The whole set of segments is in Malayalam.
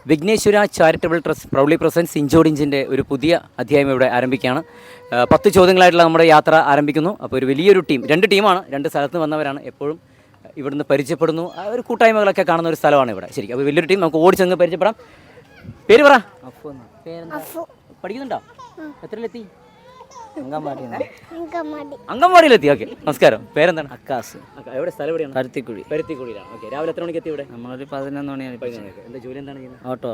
Vighneshwara charitable trust proudly presents ഇഞ്ചോടിഞ്ചിൻ്റെ ഒരു പുതിയ അധ്യായം ഇവിടെ ആരംഭിക്കുകയാണ്. 10 ചോദ്യങ്ങളായിട്ടുള്ള നമ്മുടെ യാത്ര ആരംഭിക്കുന്നു. അപ്പോൾ ഒരു വലിയൊരു ടീം, 2 ടീമാണ്, 2 സ്ഥലത്ത് വന്നവരാണ്. എപ്പോഴും ഇവിടുന്ന് പരിചയപ്പെടുന്നു, ഒരു കൂട്ടായ്മകളൊക്കെ കാണുന്ന ഒരു സ്ഥലമാണ് ഇവിടെ. ശരി, അപ്പോൾ വലിയൊരു ടീം, നമുക്ക് ഓടിച്ചെന്ന് പരിചയപ്പെടാം. പേര് പറ. പഠിക്കുന്നുണ്ടോ? എത്രയിലെത്തി? അങ്കൻവാടിയിലെത്തി. ഓക്കെ, നമസ്കാരം. പേരെന്താണ്? അക്കാസ്. എവിടെ സ്ഥലം? എവിടെയാണ്? പരുത്തിക്കുഴിയിലാണ്. ഓക്കെ, രാവിലെ എത്ര മണിക്ക് എത്തി ഇവിടെ? നമ്മളൊരു 11 മണിയാണ്. എന്താ ജോലി എന്താണ് ചെയ്യുന്നത്? ഓട്ടോ.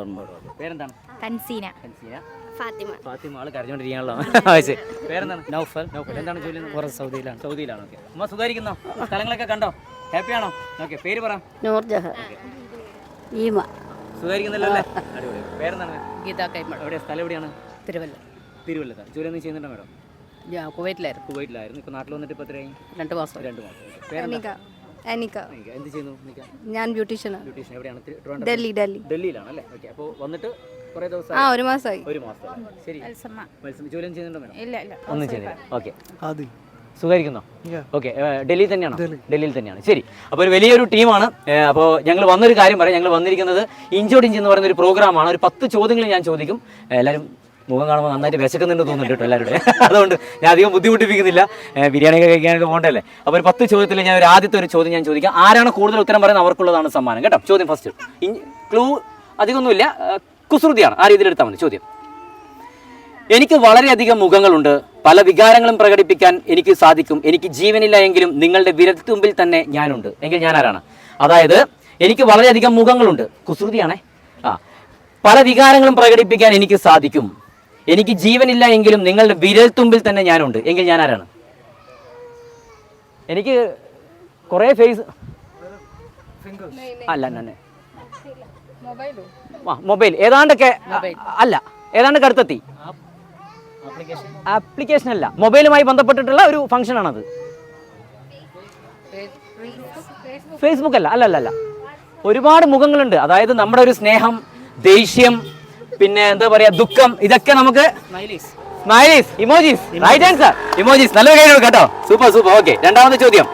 പേരെന്താണ്? തൻസീന. ഫാത്തിമ. ആള് കരഞ്ഞോണ്ടിരിക്കാണല്ലോ. പേരെന്താണ്? നൗഫൽ. എന്താണ് ജോലി? പുറത്ത് സൗദിയിലാണ്. ഓക്കെ. അമ്മ സുഖായിരിക്കുന്നോ? സ്ഥലങ്ങളൊക്കെ കണ്ടോ? ഹാപ്പിയാണോ? ഓക്കെ, പേര് പറ. നൂർജഹാൻ. സുഖായിരിക്കുന്നല്ലോ അല്ലേ? അടിപൊളി. പേരെന്താണ്? ഗീതാ കൈമൾ. എവിടെ സ്ഥലം? എവിടെയാണ്? തിരുവല്ലത്ത്. ജോലി ഒന്നും ചെയ്യുന്നുണ്ടോ മാഡം? കുവൈറ്റിലായിരുന്നു. ഇപ്പൊ നാട്ടിൽ വന്നിട്ട് ഇപ്പൊ എത്രയായി? 2 മാസം. പേരെന്താ? അനിക. എന്ത് ചെയ്യുന്നു? ഞാൻ ബ്യൂട്ടീഷ്യനാണ്. ബ്യൂട്ടീഷ്യൻ. എവിടെയാണ്? ഡൽഹിയിലാണ് അല്ലേ? ഓക്കെ, അപ്പോൾ വന്നിട്ട് കുറേ ദിവസം? ഒരു മാസമായി. ഒരു മാസം. ശരി. ജോലി ഒന്നും ചെയ്യുന്നുണ്ടോ മാഡം? ഇല്ല. ഒന്നും ചെയ്യുന്നില്ല. ഓക്കെ, സുഖമായിരിക്കുന്നോ? ഓക്കെ, ഡൽഹിയിൽ തന്നെയാണ്. ശരി, അപ്പോൾ ഒരു വലിയൊരു ടീമാണ്. അപ്പോൾ ഞങ്ങൾ വന്നൊരു കാര്യം പറയാം. ഞങ്ങൾ വന്നിരിക്കുന്നത് ഇഞ്ചോടിഞ്ച് എന്ന് പറയുന്ന ഒരു പ്രോഗ്രാമാണ്. ഒരു 10 ചോദ്യങ്ങൾ ഞാൻ ചോദിക്കും. എല്ലാവരും മുഖം കാണുമ്പോൾ നന്നായിട്ട് വിശക്കുന്നുണ്ട് തോന്നുന്നുണ്ട് കേട്ടോ എല്ലാവരുടെ. അതുകൊണ്ട് ഞാൻ അധികം ബുദ്ധിമുട്ടിപ്പിക്കുന്നില്ല. ബിരിയാണിയൊക്കെ കഴിക്കാനൊക്കെ പോകണ്ടല്ലേ. അപ്പോൾ ഒരു 10 ചോദ്യത്തിൽ ഞാൻ ആദ്യത്തെ ഒരു ചോദ്യം ഞാൻ ചോദിക്കാം. ആരാണ് കൂടുതൽ ഉത്തരം പറയുന്നത് അവർക്കുള്ളതാണ് സമ്മാനം കേട്ടോ. ചോദ്യം ഫസ്റ്റ്. ക്ലൂ അധികമൊന്നുമില്ല, കുസൃതിയാണ്. ആ രീതിയിൽ എടുത്താൽ മതി. ചോദ്യം: എനിക്ക് വളരെയധികം മുഖങ്ങളുണ്ട്, പല വികാരങ്ങളും പ്രകടിപ്പിക്കാൻ എനിക്ക് സാധിക്കും, എനിക്ക് ജീവനില്ല എങ്കിലും നിങ്ങളുടെ വിരൽത്തുമ്പിൽ തന്നെ ഞാനുണ്ട്, എങ്കിൽ ഞാൻ ആരാണ്? അതായത് എനിക്ക് വളരെയധികം മുഖങ്ങളുണ്ട്, കുസൃതിയാണേ. പല വികാരങ്ങളും പ്രകടിപ്പിക്കാൻ എനിക്ക് സാധിക്കും, എനിക്ക് ജീവനില്ല എങ്കിലും നിങ്ങളുടെ വിരൽത്തുമ്പിൽ തന്നെ ഞാനുണ്ട്, എങ്കിൽ ഞാൻ ആരാണ്? എനിക്ക് കുറേ ഫേസ് അല്ല, മൊബൈൽ ഏതാണ്ടൊക്കെ അല്ല, ഏതാണ്ടൊക്കെ അടുത്തെത്തി. ആപ്ലിക്കേഷൻ അല്ല, മൊബൈലുമായി ബന്ധപ്പെട്ടിട്ടുള്ള ഒരു ഫംഗ്ഷൻ ആണത്. ഫേസ്ബുക്ക് അല്ല. അല്ല, ഒരുപാട് മുഖങ്ങളുണ്ട്. അതായത് നമ്മുടെ ഒരു സ്നേഹം, ദേഷ്യം, പിന്നെ എന്താ പറയാ, ദുഃഖം, ഇതൊക്കെ നമുക്ക് smileys, emojis. Right answer, emojis. നല്ല കൈ കേട്ടോ. സൂപ്പർ. ഓക്കെ, രണ്ടാമത്തെ ചോദ്യം.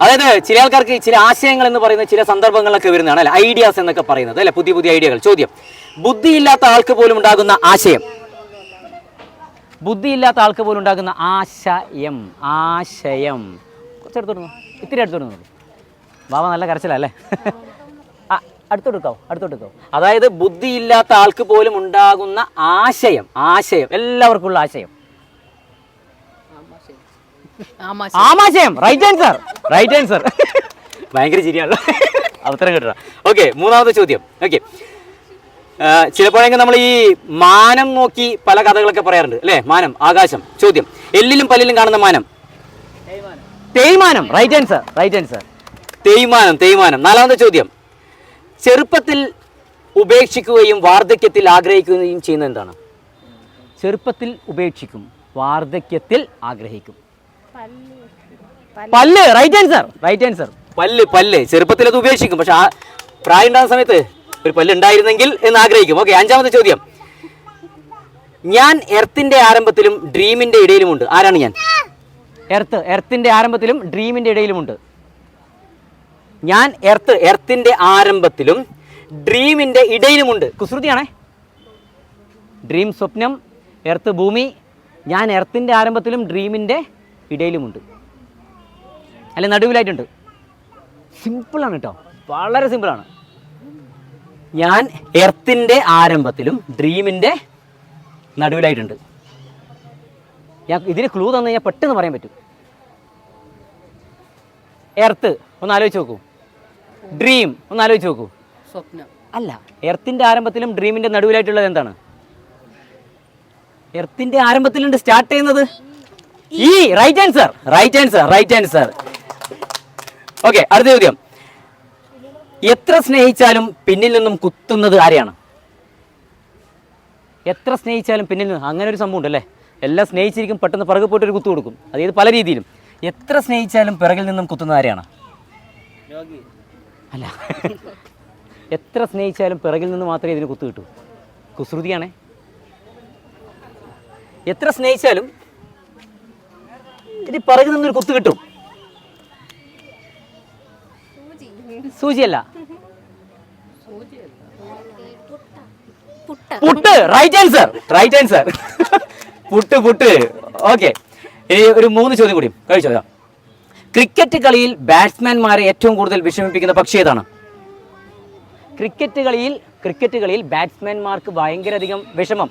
അതായത് ചില ആൾക്കാർക്ക് ചില ആശയങ്ങൾ എന്ന് പറയുന്ന ചില സന്ദർഭങ്ങളിലൊക്കെ വരുന്നതാണ് അല്ലെ, ഐഡിയാസ് എന്നൊക്കെ പറയുന്നത് അല്ലെ, പുതിയ ഐഡിയകൾ. ചോദ്യം: ബുദ്ധിയില്ലാത്ത ആൾക്ക് പോലും ഉണ്ടാകുന്ന ആശയം. ആശയം. കുറച്ചെടുത്തോടുന്നു, ഇത്തിരി അടുത്തോടുന്നു. ബാബ നല്ല കരച്ചിലല്ലേ. അടുത്തോട്ടോ. അതായത് ബുദ്ധിയില്ലാത്ത ആൾക്ക് പോലും ഉണ്ടാകുന്ന ആശയം. എല്ലാവർക്കും ഉള്ള ആശയം. ആമാശയം. Right answer. ഭയങ്കര ശരിയാണല്ലോ. അവസരം കിട്ടണം. ഓക്കെ, മൂന്നാമത്തെ ചോദ്യം. ഓക്കെ, ചിലപ്പോഴെങ്കിൽ നമ്മൾ ഈ മാനം നോക്കി പല കഥകളൊക്കെ പറയാറുണ്ട് അല്ലേ. മാനം, ആകാശം. ചോദ്യം: എല്ലിലും പല്ലിലും കാണുന്ന മാനം. തേയ്മാനം. Right answer. തേയ്മാനം. നാലാമത്തെ ചോദ്യം: ചെറുപ്പത്തിൽ ഉപേക്ഷിക്കുകയും വാർദ്ധക്യത്തിൽ ആഗ്രഹിക്കുകയും ചെയ്യുന്നത് എന്താണ്? ചെറുപ്പത്തിൽ ഉപേക്ഷിക്കും, വാർദ്ധക്യത്തിൽ ആഗ്രഹിക്കും. പല്ല്. Right answer. പല്ല്. ചെറുപ്പത്തിൽ അത് ഉപേക്ഷിക്കും, പക്ഷെ ആ പ്രായം ഉണ്ടാകുന്ന സമയത്ത് ഒരു പല്ല് ഉണ്ടായിരുന്നെങ്കിൽ എന്ന് ആഗ്രഹിക്കും. ഓക്കെ, അഞ്ചാമത്തെ ചോദ്യം: ഞാൻ എർത്തിന്റെ ആരംഭത്തിലും ഡ്രീമിന്റെ ഇടയിലുമുണ്ട്. ആരാണ് ഞാൻ? എർത്തിന്റെ ആരംഭത്തിലും ഡ്രീമിന്റെ ഇടയിലുമുണ്ട്. ഞാൻ എർത്തിന്റെ ആരംഭത്തിലും ഡ്രീമിന്റെ ഇടയിലുമുണ്ട്. കുസൃതിയാണേ. ഡ്രീം സ്വപ്നം, എർത്ത് ഭൂമി. ഞാൻ എർത്തിന്റെ ആരംഭത്തിലും ഡ്രീമിന്റെ ഇടയിലുമുണ്ട്, അല്ലെ നടുവിലായിട്ടുണ്ട്. സിമ്പിളാണ് കേട്ടോ, വളരെ സിമ്പിളാണ്. ഞാൻ എർത്തിന്റെ ആരംഭത്തിലും ഡ്രീമിന്റെ നടുവിലായിട്ടുണ്ട്. ഞാൻ ഇതിന് ക്ലൂ തന്നു കഴിഞ്ഞാൽ പെട്ടെന്ന് പറയാൻ പറ്റും. എർത്ത് ഒന്ന് ആലോചിച്ച് നോക്കൂ, ഡ്രീം ഒന്ന് ആലോചിച്ച് നോക്കൂ. സ്വപ്നം അല്ല, എർത്തിന്റെ ആരംഭത്തിലും ഡ്രീമിന്റെ നടുവിലായിട്ടുള്ളത് എന്താണ്? എർത്തിന്റെ ആരംഭത്തിലുണ്ട് സ്റ്റാർട്ട് ചെയ്യുന്നത് ഈ. Right answer. ഓക്കെ, അടുത്ത ചോദ്യം: എത്ര സ്നേഹിച്ചാലും പിന്നിൽ നിന്നും കുത്തുന്നത് ആരെയാണ്? എത്ര സ്നേഹിച്ചാലും പിന്നിൽ നിന്ന്, അങ്ങനെ ഒരു സംഭവം ഉണ്ടല്ലേ. എല്ലാം സ്നേഹിച്ചിരിക്കും, പെട്ടെന്ന് പിറകെ പോയിട്ട് ഒരു കുത്തു കൊടുക്കും. അതായത് പല രീതിയിലും. എത്ര സ്നേഹിച്ചാലും പിറകിൽ നിന്നും കുത്തുന്നത് ആരെയാണ്? അല്ല, എത്ര സ്നേഹിച്ചാലും പിറകിൽ നിന്ന് മാത്രമേ ഇതിന് കുത്തു കിട്ടൂ. കുസൃതിയാണേ. എത്ര സ്നേഹിച്ചാലും ഇത് പിറകിൽ നിന്നൊരു കുത്തു കിട്ടും. സൂചിയല്ല, പുട്ട്. Right answer. പുട്ട്. ഓക്കെ, ഇനി ഒരു 3 ചോദ്യം കൂടി കഴിച്ചോ. ക്രിക്കറ്റ് കളിയിൽ ബാറ്റ്സ്മാൻമാരെ ഏറ്റവും കൂടുതൽ വിഷമിപ്പിക്കുന്ന പക്ഷി ഏതാണ്? ക്രിക്കറ്റ് കളിയിൽ ബാറ്റ്സ്മാൻമാർക്ക് ഭയങ്കരധികം വിഷമം,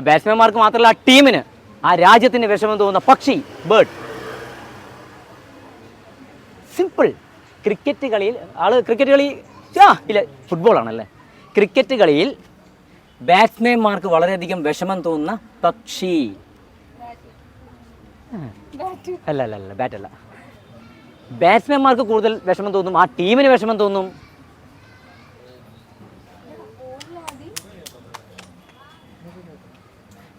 ബാറ്റ്സ്മാൻമാർക്ക് മാത്രമല്ല ആ ടീമിന്, ആ രാജ്യത്തിന് വിഷമം തോന്നുന്ന പക്ഷി, ബേർഡ്. സിമ്പിൾ. ക്രിക്കറ്റ് കളി ഇല്ല, ഫുട്ബോളാണല്ലേ. ക്രിക്കറ്റ് കളിയിൽ ബാറ്റ്സ്മാൻമാർക്ക് വളരെയധികം വിഷമം തോന്നുന്ന പക്ഷി. അല്ല ബാറ്റല്ല. ബാറ്റ്സ്മാൻമാർക്ക് കൂടുതൽ വിഷമം തോന്നും, ആ ടീമിന് വിഷമം തോന്നും.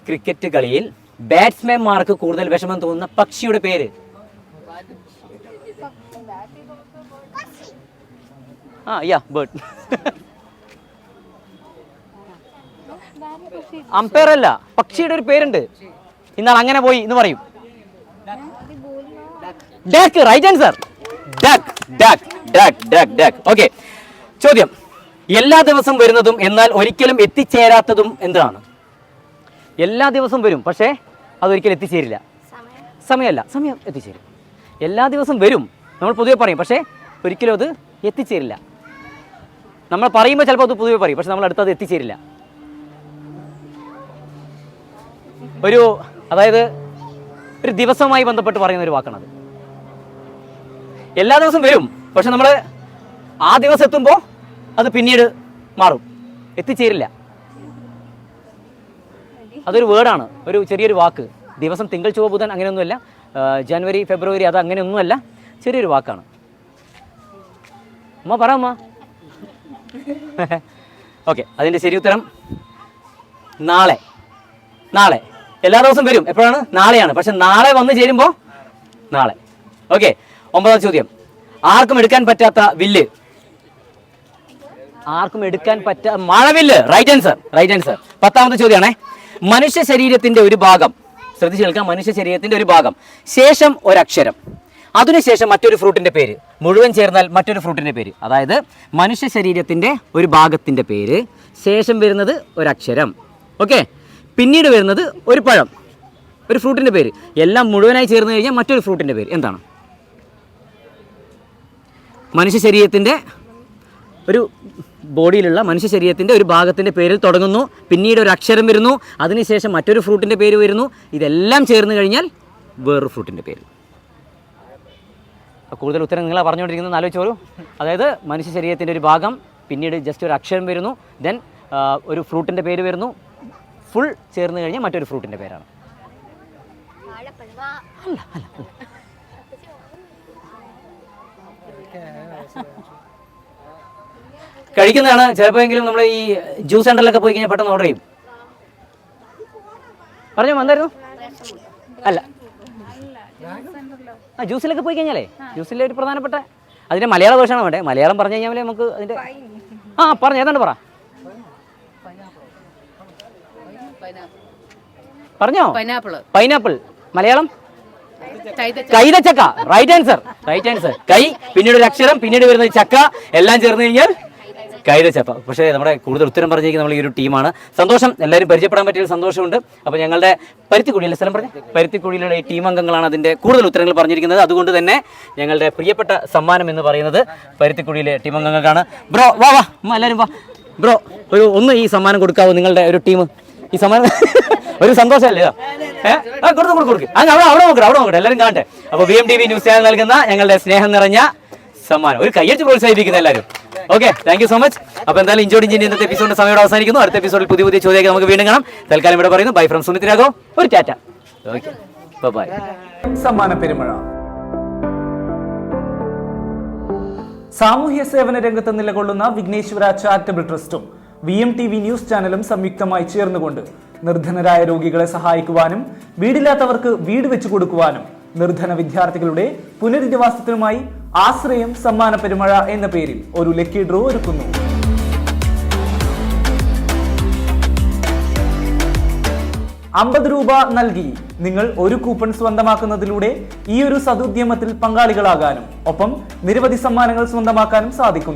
ക്രിക്കറ്റ് കളിയിൽ ബാറ്റ്സ്മാൻമാർക്ക് കൂടുതൽ വിഷമം തോന്നുന്ന പക്ഷിയുടെ പേര്. ബേർഡ്. അമ്പയർ അല്ല, പക്ഷിയുടെ ഒരു പേരുണ്ട്. ഇന്നാൾ അങ്ങനെ പോയി എന്ന് പറയും. Duck. Right answer. Duck. Okay, ചോദ്യം. എല്ലാ ദിവസം വരുന്നതും എന്നാൽ ഒരിക്കലും എത്തിച്ചേരാത്തതും എന്താണ്? എല്ലാ ദിവസം വരും, പക്ഷേ അതൊരിക്കലും എത്തിച്ചേരില്ല. സമയം എത്തിച്ചേരും. എല്ലാ ദിവസം വരും, നമ്മൾ പൊതുവെ പറയും, പക്ഷേ ഒരിക്കലും അത് എത്തിച്ചേരില്ല. നമ്മൾ പറയുമ്പോൾ ചിലപ്പോൾ അത് പൊതുവെ പറയും, പക്ഷെ നമ്മൾ അടുത്തത് എത്തിച്ചേരില്ല. അതായത് ഒരു ദിവസവുമായി ബന്ധപ്പെട്ട് പറയുന്ന ഒരു വാക്കാണത്. എല്ലാ ദിവസം വരും, പക്ഷെ നമ്മൾ ആ ദിവസം എത്തുമ്പോൾ അത് പിന്നീട് മാറും, എത്തിച്ചേരില്ല. അതൊരു വേർഡാണ്, ഒരു ചെറിയൊരു വാക്ക്. ദിവസം തിങ്കൾ ചൊവ്വ ബുധൻ അങ്ങനെയൊന്നുമല്ല, ജനുവരി ഫെബ്രുവരി അത് അങ്ങനെയൊന്നുമല്ല, ചെറിയൊരു വാക്കാണ്. അമ്മ പറ അമ്മ. ഓക്കെ, അതിൻ്റെ ശരി ഉത്തരം നാളെ. എല്ലാ ദിവസവും വരും, എപ്പോഴാണ്? നാളെയാണ്, പക്ഷെ നാളെ വന്നു ചേരുമ്പോൾ നാളെ. ഓക്കെ, 9ാം ചോദ്യം. ആർക്കും എടുക്കാൻ പറ്റാത്ത വില്ല്. മഴവില്ല്. Right answer. 10ാമത്തെ ചോദ്യമാണേ. മനുഷ്യ ശരീരത്തിന്റെ ഒരു ഭാഗം, ശ്രദ്ധിച്ചു കേൾക്കാം, മനുഷ്യ ശരീരത്തിന്റെ ഒരു ഭാഗം, ശേഷം ഒരക്ഷരം, അതിനുശേഷം മറ്റൊരു ഫ്രൂട്ടിന്റെ പേര്, മുഴുവൻ ചേർന്നാൽ മറ്റൊരു ഫ്രൂട്ടിന്റെ പേര്. അതായത് മനുഷ്യ ശരീരത്തിന്റെ ഒരു ഭാഗത്തിന്റെ പേര്, ശേഷം വരുന്നത് ഒരക്ഷരം, ഓക്കെ, പിന്നീട് വരുന്നത് ഒരു പഴം, ഒരു ഫ്രൂട്ടിന്റെ പേര്, എല്ലാം മുഴുവനായി ചേർന്ന് കഴിഞ്ഞാൽ മറ്റൊരു ഫ്രൂട്ടിന്റെ പേര്. എന്താണ്? മനുഷ്യ ശരീരത്തിന്റെ ഒരു ബോഡിയിലുള്ള മനുഷ്യ ശരീരത്തിന്റെ ഒരു ഭാഗത്തിന്റെ പേരിൽ തുടങ്ങുന്നു, പിന്നീട് ഒരു അക്ഷരം വരുന്നു, അതിനുശേഷം മറ്റൊരു ഫ്രൂട്ടിന്റെ പേര് വരുന്നു, ഇതെല്ലാം ചേർന്ന് കഴിഞ്ഞാൽ വേറൊരു ഫ്രൂട്ടിന്റെ പേര്. കൂടുതൽ ഉത്തരം നിങ്ങളാണ് പറഞ്ഞുകൊണ്ടിരിക്കുന്നത്, ആലോചിച്ചോളൂ. അതായത് മനുഷ്യ ശരീരത്തിന്റെ ഒരു ഭാഗം, പിന്നീട് ജസ്റ്റ് ഒരു അക്ഷരം വരുന്നു, ദെൻ ഒരു ഫ്രൂട്ടിന്റെ പേര് വരുന്നു, ഫുൾ ചേർന്ന് കഴിഞ്ഞാൽ മറ്റൊരു ഫ്രൂട്ടിന്റെ പേരാണ്. കഴിക്കുന്നതാണ്. ചിലപ്പോഴെങ്കിലും നമ്മൾ ഈ ജ്യൂസ് സെന്ററിലൊക്കെ പോയി കഴിഞ്ഞാൽ പെട്ടെന്ന് ഓർഡർ ചെയ്യും. പറഞ്ഞോ, എന്തായിരുന്നു? അല്ല, ജ്യൂസിലൊക്കെ പോയി കഴിഞ്ഞാലേ, ജ്യൂസിലെ ഒരു പ്രധാനപ്പെട്ട അതിന്റെ മലയാള വേർഷനാണ് വേണ്ടേ. മലയാളം പറഞ്ഞു കഴിഞ്ഞാൽ നമുക്ക് അതിന്റെ പറഞ്ഞു ഏതാണ്ട് പറ. പറഞ്ഞോ, പൈനാപ്പിൾ. മലയാളം കൈതച്ചക്ക. Right answer. കൈ, പിന്നീട് ഒരു അക്ഷരം, പിന്നീട് വരുന്നത് ചക്ക, എല്ലാം ചേർന്ന് കഴിഞ്ഞാൽ കൈതച്ചക്ക. പക്ഷേ നമ്മുടെ കൂടുതൽ ഉത്തരം പറഞ്ഞിരിക്കുന്നത് നമ്മൾ ഈ ഒരു ടീമാണ്. സന്തോഷം, എല്ലാവരും പരിചയപ്പെടാൻ പറ്റിയ സന്തോഷമുണ്ട്. അപ്പോൾ ഞങ്ങളുടെ പരുത്തിക്കുഴിയിലെ സ്ഥലം പറഞ്ഞ പരുത്തിക്കുഴിയിലുള്ള ഈ ടീം അംഗങ്ങളാണ് അതിൻ്റെ കൂടുതൽ ഉത്തരങ്ങൾ പറഞ്ഞിരിക്കുന്നത്. അതുകൊണ്ട് തന്നെ ഞങ്ങളുടെ പ്രിയപ്പെട്ട സമ്മാനം എന്ന് പറയുന്നത് പരുത്തിക്കുഴിയിലെ ടീം അംഗങ്ങൾക്കാണ്. ബ്രോ വാ എല്ലാവരും വാ. ബ്രോ ഒന്ന് ഈ സമ്മാനം കൊടുക്കാവോ? നിങ്ങളുടെ ഒരു ടീം ഈ സമ്മാനം ഒരു സന്തോഷമല്ലേ? കൊടുക്കും. അവിടെ നോക്കട്ടെ, എല്ലാവരും കാണട്ടെ. അപ്പോൾ VMTV ന്യൂസ് ചാനൽ നൽകുന്ന ഞങ്ങളുടെ സ്നേഹം നിറഞ്ഞ സമ്മാനം ഒരു കയ്യടിച്ച് പ്രോത്സാഹിപ്പിക്കുന്ന എല്ലാവരും. Okay, thank you so much. അപ്പോൾ എന്തായാലും ഇഞ്ചോടി ഇഞ്ചിന്റെ ഇന്നത്തെ എപ്പിസോഡിന്റെ സമയം അവസാനിക്കുന്നു. അടുത്ത എപ്പിസോഡിൽ പുതിയ ചോദ്യമൊക്കെ നമുക്ക് വീണ്ടും കാണാം. തൽക്കാലം ഇവിടെ പറയുന്നു ബൈ ഫ്രം സുമിത് രാഘവ്. ഒരു ടാറ്റ. Okay, by. സമ്മാന പെരുമഴ. സാമൂഹ്യ സേവന രംഗത്ത് നിലകൊള്ളുന്ന വിഘ്നേശ്വര ചാരിറ്റബിൾ ട്രസ്റ്റും VMTV ന്യൂസ് ചാനലും സംയുക്തമായി ചേർന്നുകൊണ്ട് നിർധനരായ രോഗികളെ സഹായിക്കുവാനും വീടില്ലാത്തവർക്ക് വീട് വെച്ചു കൊടുക്കുവാനും നിർധന വിദ്യാർത്ഥികളുടെ പുനരധിവാസത്തിനുമായി ആശ്രയം സമ്മാന പെരുമഴ എന്ന പേരിൽ ഒരു ലക്കി ഡ്രോ ഒരുക്കുന്നു. 50 രൂപ നൽകി നിങ്ങൾ ഒരു കൂപ്പൺ സ്വന്തമാക്കുന്നതിലൂടെ ഈ ഒരു സദുദ്യമത്തിൽ പങ്കാളികളാകാനും ഒപ്പം നിരവധി സമ്മാനങ്ങൾ സ്വന്തമാക്കാനും സാധിക്കും.